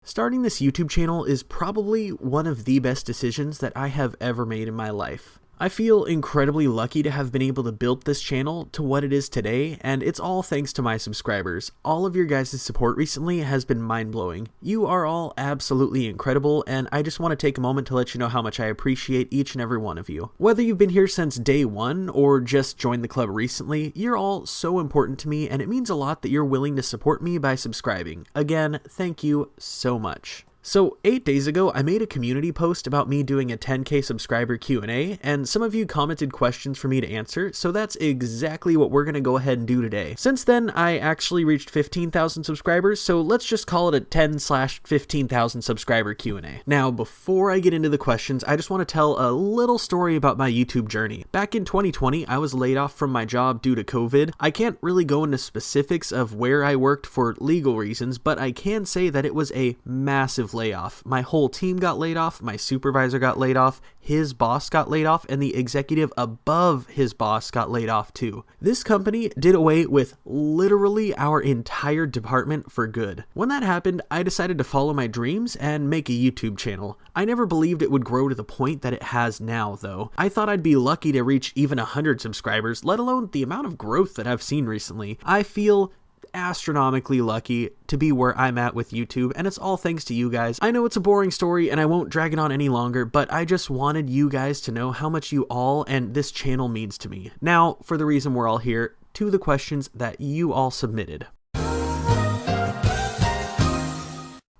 Starting this YouTube channel is probably one of the best decisions that I have ever made in my life. I feel incredibly lucky to have been able to build this channel to what it is today, and it's all thanks to my subscribers. All of your guys' support recently has been mind-blowing. You are all absolutely incredible, and I just want to take a moment to let you know how much I appreciate each and every one of you. Whether you've been here since day one or just joined the club recently, you're all so important to me, and it means a lot that you're willing to support me by subscribing. Again, thank you so much. So 8 days ago, I made a community post about me doing a 10K subscriber Q&A, and some of you commented questions for me to answer, so that's exactly what we're going to go ahead and do today. Since then, I actually reached 15,000 subscribers, so let's just call it a 10/15,000 subscriber Q&A. Now, before I get into the questions, I just want to tell a little story about my YouTube journey. Back in 2020, I was laid off from my job due to COVID. I can't really go into specifics of where I worked for legal reasons, but I can say that it was a massive layoff. My whole team got laid off, my supervisor got laid off, his boss got laid off, and the executive above his boss got laid off too. This company did away with literally our entire department for good. When that happened, I decided to follow my dreams and make a YouTube channel. I never believed it would grow to the point that it has now, though. I thought I'd be lucky to reach even 100 subscribers, let alone the amount of growth that I've seen recently. I feel astronomically lucky to be where I'm at with YouTube, and it's all thanks to you guys. I know it's a boring story and I won't drag it on any longer, but I just wanted you guys to know how much you all and this channel means to me. Now, for the reason we're all here, to the questions that you all submitted.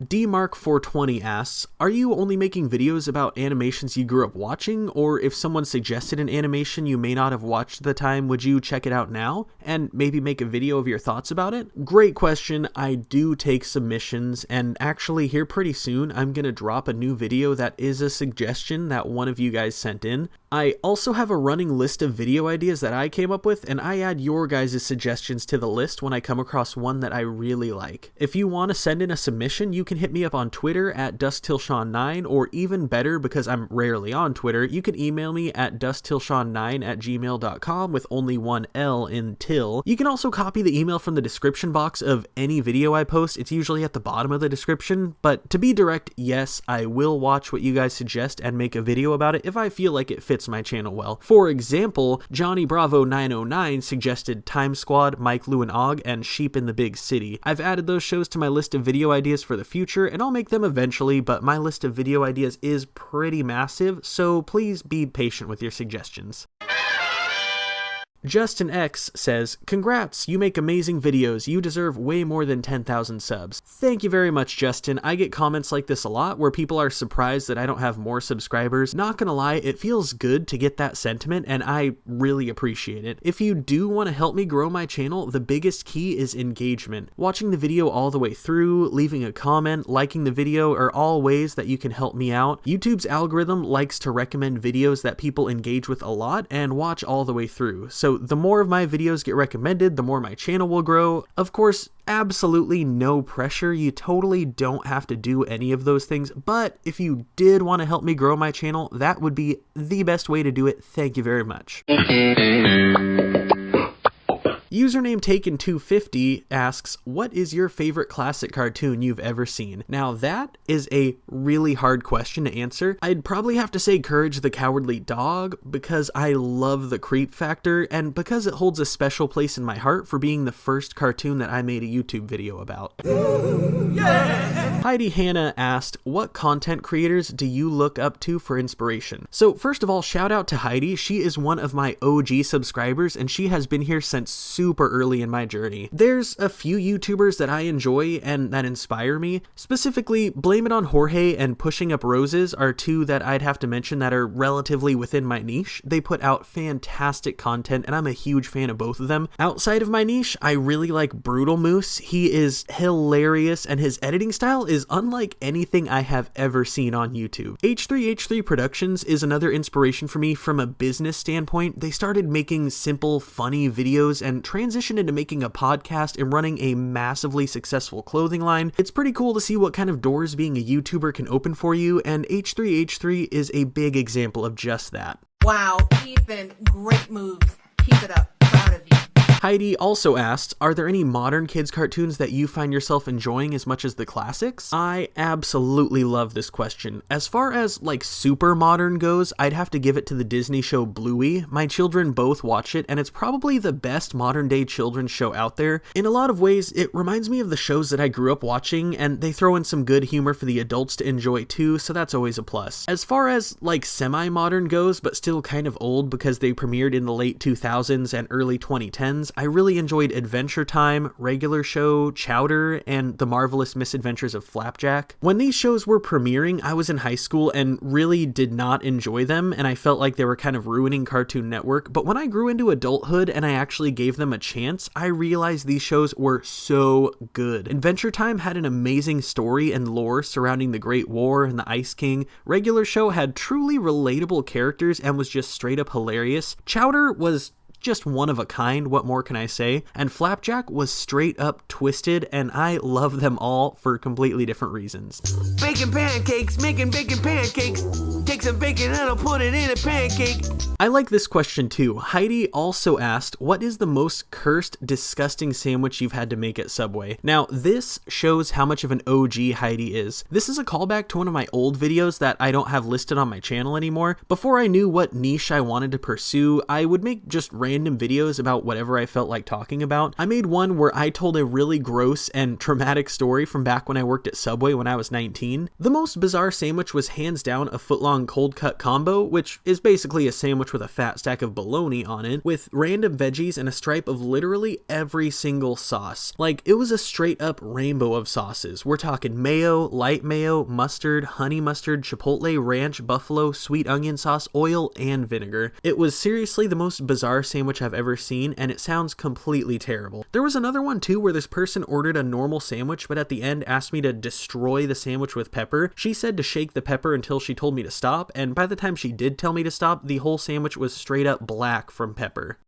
DMark420 asks, are you only making videos about animations you grew up watching, or if someone suggested an animation you may not have watched at the time, would you check it out now and maybe make a video of your thoughts about it? Great question. I do take submissions, and actually here pretty soon I'm gonna drop a new video that is a suggestion that one of you guys sent in. I also have a running list of video ideas that I came up with, and I add your guys' suggestions to the list when I come across one that I really like. If you want to send in a submission, you can hit me up on Twitter at DuskTillShawn9, or even better, because I'm rarely on Twitter, you can email me at DuskTillShawn9@gmail.com with only one L in till. You can also copy the email from the description box of any video I post. It's usually at the bottom of the description, but to be direct, yes, I will watch what you guys suggest and make a video about it if I feel like it fits my channel well. For example, Johnny Bravo 909 suggested Time Squad, Mike Lou and Og, and Sheep in the Big City. I've added those shows to my list of video ideas for the future, and I'll make them eventually, but my list of video ideas is pretty massive, so please be patient with your suggestions. Justin X says, congrats, you make amazing videos. You deserve way more than 10,000 subs. Thank you very much, Justin. I get comments like this a lot where people are surprised that I don't have more subscribers. Not gonna lie, it feels good to get that sentiment, and I really appreciate it. If you do want to help me grow my channel, the biggest key is engagement. Watching the video all the way through, leaving a comment, liking the video are all ways that you can help me out. YouTube's algorithm likes to recommend videos that people engage with a lot and watch all the way through. So the more of my videos get recommended, the more my channel will grow. Of course, absolutely no pressure. You totally don't have to do any of those things, but if you did want to help me grow my channel, that would be the best way to do it. Thank you very much. Username Taken250 asks, what is your favorite classic cartoon you've ever seen? Now that is a really hard question to answer. I'd probably have to say Courage the Cowardly Dog, because I love the creep factor and because it holds a special place in my heart for being the first cartoon that I made a YouTube video about. Yeah! Heidi Hannah asked, what content creators do you look up to for inspiration? So first of all, shout out to Heidi. She is one of my OG subscribers and she has been here since super early in my journey. There's a few YouTubers that I enjoy and that inspire me. Specifically, Blame It on Jorge and Pushing Up Roses are two that I'd have to mention that are relatively within my niche. They put out fantastic content and I'm a huge fan of both of them. Outside of my niche, I really like Brutal Moose. He is hilarious and his editing style is unlike anything I have ever seen on YouTube. H3H3 Productions is another inspiration for me from a business standpoint. They started making simple, funny videos and transitioned into making a podcast and running a massively successful clothing line. It's pretty cool to see what kind of doors being a YouTuber can open for you, and H3H3 is a big example of just that. Wow, Ethan, great moves. Keep it up. Proud of you. Heidi also asked, are there any modern kids cartoons that you find yourself enjoying as much as the classics? I absolutely love this question. As far as like super modern goes, I'd have to give it to the Disney show Bluey. My children both watch it, and it's probably the best modern day children's show out there. In a lot of ways, it reminds me of the shows that I grew up watching, and they throw in some good humor for the adults to enjoy too, so that's always a plus. As far as like semi-modern goes, but still kind of old because they premiered in the late 2000s and early 2010s, I really enjoyed Adventure Time, Regular Show, Chowder, and The Marvelous Misadventures of Flapjack. When these shows were premiering, I was in high school and really did not enjoy them, and I felt like they were kind of ruining Cartoon Network, but when I grew into adulthood and I actually gave them a chance, I realized these shows were so good. Adventure Time had an amazing story and lore surrounding the Great War and the Ice King. Regular Show had truly relatable characters and was just straight up hilarious. Chowder was just one of a kind, what more can I say? And Flapjack was straight up twisted, and I love them all for completely different reasons. Baking pancakes, making bacon pancakes. Take some bacon and I'll put it in a pancake. I like this question too. Heidi also asked, what is the most cursed, disgusting sandwich you've had to make at Subway? Now, this shows how much of an OG Heidi is. This is a callback to one of my old videos that I don't have listed on my channel anymore. Before I knew what niche I wanted to pursue, I would make just random videos about whatever I felt like talking about. I made one where I told a really gross and traumatic story from back when I worked at Subway when I was 19. The most bizarre sandwich was hands down a foot-long cold cut combo, which is basically a sandwich with a fat stack of bologna on it, with random veggies and a stripe of literally every single sauce. Like, it was a straight up rainbow of sauces. We're talking mayo, light mayo, mustard, honey mustard, chipotle, ranch, buffalo, sweet onion sauce, oil, and vinegar. It was seriously the most bizarre sandwich I've ever seen, and it sounds completely terrible. There was another one too where this person ordered a normal sandwich, but at the end asked me to destroy the sandwich with pepper. She said to shake the pepper until she told me to stop, and by the time she did tell me to stop, the whole sandwich was straight up black from pepper.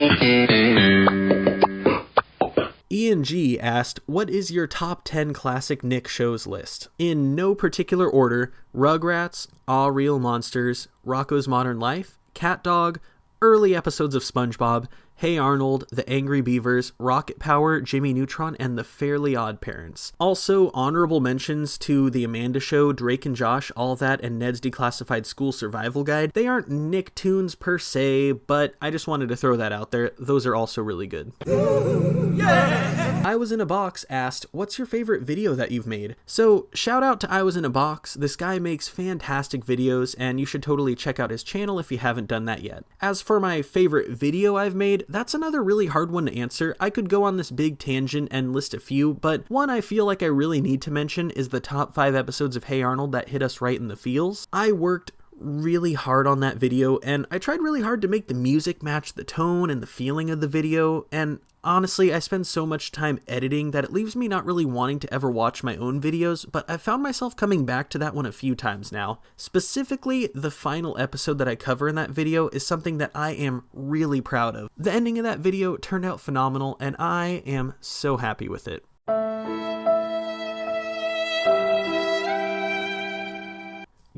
Ian G asked, what is your top 10 classic Nick shows list? In no particular order: Rugrats, Aw Real Monsters, Rocko's Modern Life, Cat Dog, early episodes of SpongeBob, Hey Arnold, The Angry Beavers, Rocket Power, Jimmy Neutron, and The Fairly Odd Parents. Also, honorable mentions to The Amanda Show, Drake and Josh, All That, and Ned's Declassified School Survival Guide. They aren't Nicktoons per se, but I just wanted to throw that out there. Those are also really good. Yeah! I Was in a Box asked, what's your favorite video that you've made? So, shout out to I Was in a Box. This guy makes fantastic videos, and you should totally check out his channel if you haven't done that yet. As for my favorite video I've made, that's another really hard one to answer. I could go on this big tangent and list a few, but one I feel like I really need to mention is the top 5 episodes of Hey Arnold that hit us right in the feels. I worked really hard on that video, and I tried really hard to make the music match the tone and the feeling of the video, and honestly, I spend so much time editing that it leaves me not really wanting to ever watch my own videos, but I've found myself coming back to that one a few times now. Specifically, the final episode that I cover in that video is something that I am really proud of. The ending of that video turned out phenomenal, and I am so happy with it.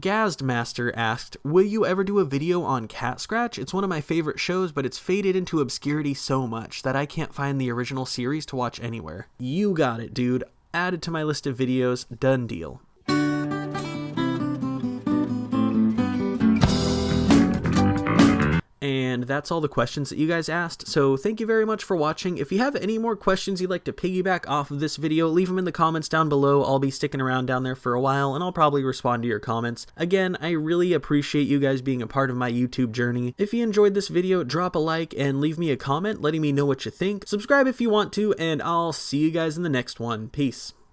Gazdmaster asked, will you ever do a video on Cat Scratch? It's one of my favorite shows, but it's faded into obscurity so much that I can't find the original series to watch anywhere. You got it, dude. Added to my list of videos. Done deal. And that's all the questions that you guys asked, so thank you very much for watching. If you have any more questions you'd like to piggyback off of this video, leave them in the comments down below. I'll be sticking around down there for a while, and I'll probably respond to your comments. Again, I really appreciate you guys being a part of my YouTube journey. If you enjoyed this video, drop a like and leave me a comment letting me know what you think. Subscribe if you want to, and I'll see you guys in the next one. Peace.